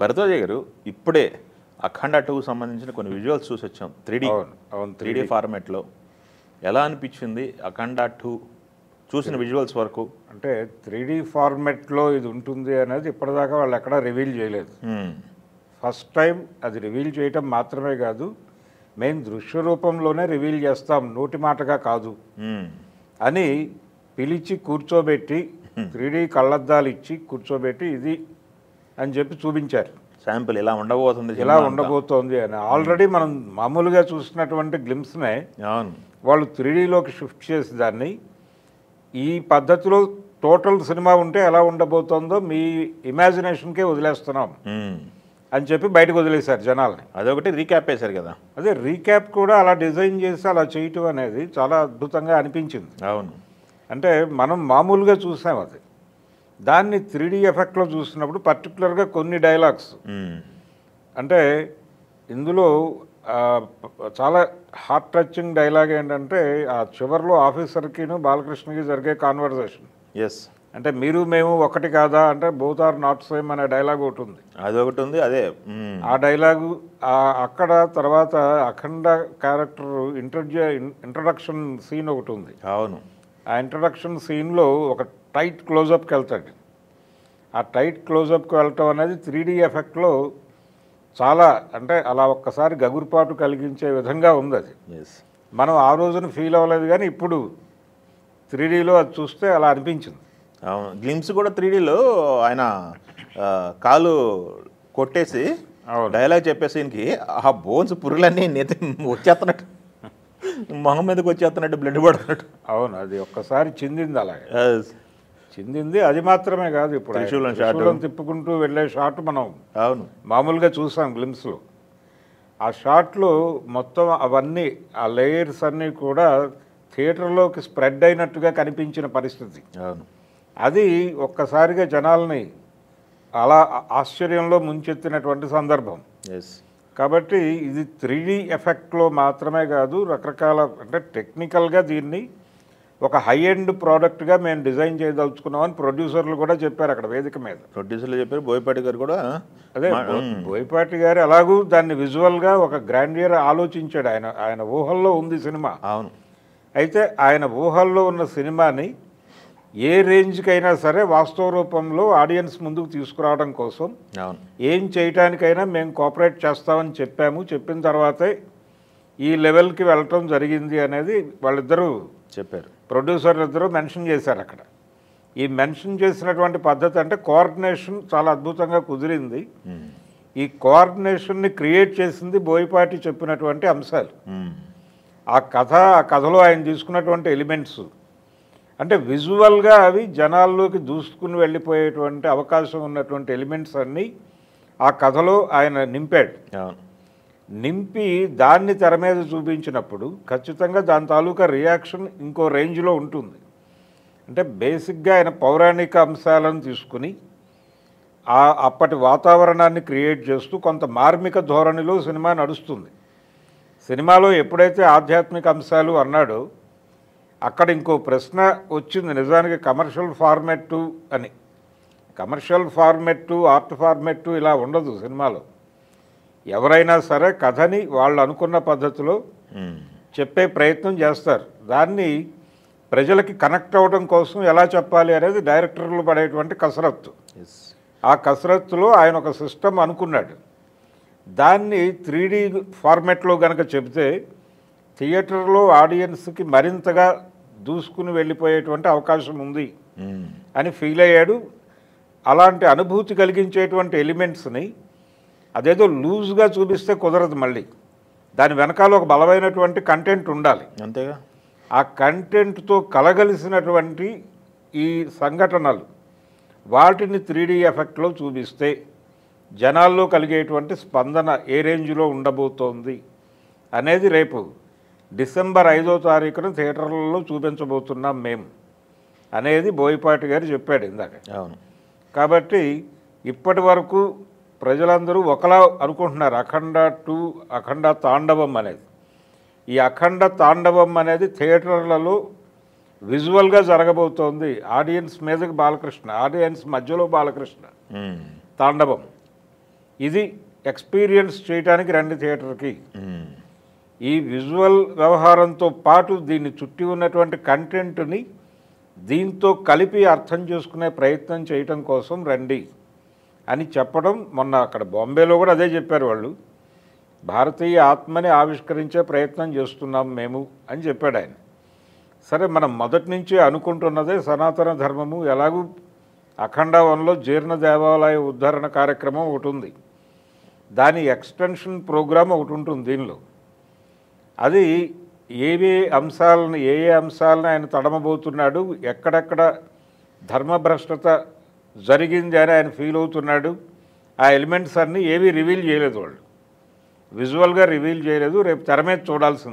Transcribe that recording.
భరద్వాజ గారు ఇప్పుడే అఖండ 2 సంబంధించిన కొన్ని విజువల్స్ చూసి వచ్చాం 3D. అవును 3D ఫార్మాట్లో ఎలా అనిపించింది అఖండ 2 చూసిన విజువల్స్ వరకు? అంటే 3D ఫార్మాట్లో ఇది ఉంటుంది అనేది ఇప్పటిదాకా వాళ్ళు ఎక్కడా రివీల్ చేయలేదు. ఫస్ట్ టైం అది రివీల్ చేయటం మాత్రమే కాదు, మేము దృశ్య రూపంలోనే రివీల్ చేస్తాం, నోటి మాటగా కాదు అని పిలిచి కూర్చోబెట్టి 3D కళ్ళద్దాలు ఇచ్చి కూర్చోబెట్టి ఇది అని చెప్పి చూపించారు. శాంపుల్ ఇలా ఉండబోతుంది, ఇలా ఉండబోతోంది అని. ఆల్రెడీ మనం మామూలుగా చూసినటువంటి గ్లిమ్స్నే వాళ్ళు 3Dలోకి షిఫ్ట్ చేసి దాన్ని ఈ పద్ధతిలో టోటల్ సినిమా ఉంటే ఎలా ఉండబోతోందో మీ ఇమాజినేషన్కే వదిలేస్తున్నాం అని చెప్పి బయటకు వదిలేశారు జనాల్ని. అదొకటి రీక్యాప్ వేశారు కదా. అదే రీక్యాప్ కూడా అలా డిజైన్ చేసి అలా చేయటం అనేది చాలా అద్భుతంగా అనిపించింది. అవును, అంటే మనం మామూలుగా చూసాం అది, దాన్ని 3D ఎఫెక్ట్లో చూసినప్పుడు పర్టికులర్గా కొన్ని డైలాగ్స్ అంటే ఇందులో చాలా హార్ట్ టచింగ్ డైలాగ్ ఏంటంటే ఆ చివరిలో ఆఫీసర్కిను బాలకృష్ణకి జరిగే కాన్వర్జేషన్. ఎస్, అంటే మీరు మేము ఒకటి కాదా అంటే బోత్ ఆర్ నాట్ సేమ్ అనే డైలాగ్ ఒకటి ఉంది. అదొకటి ఉంది. అదే ఆ డైలాగు అక్కడ తర్వాత అఖండ క్యారెక్టర్ ఇంట్రడక్షన్ సీన్ ఒకటి ఉంది. అవును, ఆ ఇంట్రడక్షన్ సీన్లో ఒక టైట్ క్లోజప్కి వెళ్తాడు. ఆ టైట్ క్లోజప్కి వెళ్ళటం అనేది 3D ఎఫెక్ట్లో చాలా అంటే అలా ఒక్కసారి గగురుపాటు కలిగించే విధంగా ఉంది. అది మనం ఆ రోజున ఫీల్ అవ్వలేదు, కానీ ఇప్పుడు 3Dలో అది చూస్తే అలా అనిపించింది. అవును, గ్లిమ్స్ కూడా 3Dలో ఆయన కాలు కొట్టేసి డైలాగ్ చెప్పేసరికి ఆ బోన్స్ పురుగులన్నీ నెత్తి వచ్చేస్తున్నట్టు, మొహం మీదకి వచ్చేస్తున్నట్టు, బ్లడ్ పడుతున్నట్టు. అవును, అది ఒక్కసారి చిందింది, అలాగే చిందింది. అది మాత్రమే కాదు, ఇప్పుడు త్రిశూలం తిప్పుకుంటూ వెళ్ళే షాట్ మనం అవును మామూలుగా చూసాం గ్లిమ్స్లో. ఆ షాట్లో మొత్తం అవన్నీ ఆ లేయర్స్ అన్నీ కూడా థియేటర్లోకి స్ప్రెడ్ అయినట్టుగా కనిపించిన పరిస్థితి. అవును, అది ఒక్కసారిగా జనాల్ని అలా ఆశ్చర్యంలో ముంచెత్తినటువంటి సందర్భం. కాబట్టి ఇది 3D ఎఫెక్ట్లో మాత్రమే కాదు, రకరకాల అంటే టెక్నికల్గా దీన్ని ఒక హై ఎండ్ ప్రోడక్ట్గా మేము డిజైన్ చేయదలుచుకున్నామని ప్రొడ్యూసర్లు కూడా చెప్పారు అక్కడ వేదిక మీద. ప్రొడ్యూసర్లు చెప్పారు, బోయపాటి గారు కూడా. అదే బోయపాటి గారు ఎలాగూ దాన్ని విజువల్గా ఒక గ్రాండియర్ ఆలోచించాడు. ఆయన ఊహల్లో ఉంది సినిమా. అవును, అయితే ఆయన ఊహల్లో ఉన్న సినిమాని ఏ రేంజ్కైనా సరే వాస్తవ రూపంలో ఆడియన్స్ ముందుకు తీసుకురావడం కోసం ఏం చేయటానికైనా మేము కోఆపరేట్ చేస్తామని చెప్పిన తర్వాతే ఈ లెవెల్కి వెళ్ళటం జరిగింది అనేది వాళ్ళిద్దరూ చెప్పారు. ప్రొడ్యూసర్లు ఇద్దరూ మెన్షన్ చేశారు అక్కడ. ఈ మెన్షన్ చేసినటువంటి పద్ధతి అంటే కోఆర్డినేషన్ చాలా అద్భుతంగా కుదిరింది. ఈ కోఆర్డినేషన్ని క్రియేట్ చేసింది బోయపాటి చెప్పినటువంటి అంశాలు. ఆ కథలో ఆయన తీసుకున్నటువంటి ఎలిమెంట్స్ అంటే విజువల్గా అవి జనాల్లోకి దూసుకుని వెళ్ళిపోయేటువంటి అవకాశం ఉన్నటువంటి ఎలిమెంట్స్ అన్నీ ఆ కథలో ఆయన నింపాడు. నింపి దాన్ని తెర మీద చూపించినప్పుడు ఖచ్చితంగా దాని తాలూకా రియాక్షన్ ఇంకో రేంజ్లో ఉంటుంది. అంటే బేసిక్గా ఆయన పౌరాణిక అంశాలను తీసుకుని అప్పటి వాతావరణాన్ని క్రియేట్ చేస్తూ కొంత మార్మిక ధోరణిలో సినిమా నడుస్తుంది. సినిమాలో ఎప్పుడైతే ఆధ్యాత్మిక అంశాలు అన్నాడో అక్కడ ఇంకో ప్రశ్న వచ్చింది, నిజానికి కమర్షియల్ ఫార్మెట్ అని. కమర్షియల్ ఫార్మెట్, ఆర్ట్ ఫార్మెట్ ఇలా ఉండదు సినిమాలో. ఎవరైనా సరే కథని వాళ్ళు అనుకున్న పద్ధతిలో చెప్పే ప్రయత్నం చేస్తారు. దాన్ని ప్రజలకి కనెక్ట్ అవ్వడం కోసం ఎలా చెప్పాలి అనేది డైరెక్టర్లు పడేటువంటి కసరత్తు. ఆ కసరత్తులో ఆయన ఒక సిస్టమ్ అనుకున్నాడు. దాన్ని 3D ఫార్మెట్లో కనుక చెబితే థియేటర్లో ఆడియన్స్కి మరింతగా దూసుకుని వెళ్ళిపోయేటువంటి అవకాశం ఉంది అని ఫీల్ అయ్యాడు. అలాంటి అనుభూతి కలిగించేటువంటి ఎలిమెంట్స్ని అదేదో లూజ్గా చూపిస్తే కుదరదు. మళ్ళీ దాని వెనకాల ఒక బలమైనటువంటి కంటెంట్ ఉండాలి. అంతేగా, ఆ కంటెంట్తో కలగలిసినటువంటి ఈ సంఘటనలు వాటిని 3D ఎఫెక్ట్లో చూపిస్తే జనాల్లో కలిగేటువంటి స్పందన ఏ రేంజ్లో ఉండబోతోంది అనేది రేపు డిసెంబర్ 5వ తారీఖున థియేటర్లలో చూపించబోతున్నాం మేము అనేది బోయపాటి గారు చెప్పాడు ఇందాక. అవును, కాబట్టి ఇప్పటి వరకు ప్రజలందరూ ఒకలా అనుకుంటున్నారు అఖండ 2 అఖండ తాండవం అనేది. ఈ అఖండ తాండవం అనేది థియేటర్లలో విజువల్గా జరగబోతోంది. ఆడియన్స్ మీదకి బాలకృష్ణ, ఆడియన్స్ మధ్యలో బాలకృష్ణ తాండవం. ఇది ఎక్స్పీరియన్స్ చేయడానికి రండి థియేటర్కి. మ్మ్. ఈ విజువల్ వ్యవహారంతో పాటు దీన్ని చుట్టి ఉన్నటువంటి కంటెంట్ని దీంతో కలిపి అర్థం చేసుకునే ప్రయత్నం చేయటం కోసం రండి అని చెప్పడం. మొన్న అక్కడ బాంబేలో కూడా అదే చెప్పారు వాళ్ళు. భారతీయ ఆత్మని ఆవిష్కరించే ప్రయత్నం చేస్తున్నాం మేము అని చెప్పాడు ఆయన. సరే, మనం మొదటి నుంచి అనుకుంటున్నదే సనాతన ధర్మము. ఎలాగూ అఖండ 1లో జీర్ణ దేవాలయ ఉద్ధరణ కార్యక్రమం ఒకటి ఉంది, దాని ఎక్స్టెన్షన్ ప్రోగ్రామ్ ఒకటి ఉంటుంది దీనిలో. అది ఏ ఏ అంశాలను ఆయన తడమబోతున్నాడు, ఎక్కడెక్కడ ధర్మభ్రష్టత జరిగింది అని ఆయన ఫీల్ అవుతున్నాడు, ఆ ఎలిమెంట్స్ అన్నీ ఏవి రివీల్ చేయలేదు వాళ్ళు, విజువల్గా రివీల్ చేయలేదు. రేపు తెర మీద చూడాల్సింది.